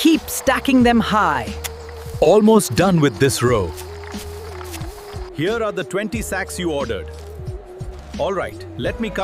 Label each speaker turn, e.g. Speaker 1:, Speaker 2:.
Speaker 1: Keep stacking them high.
Speaker 2: Almost done with this row. Here are the 20 sacks you ordered. All right, let me count.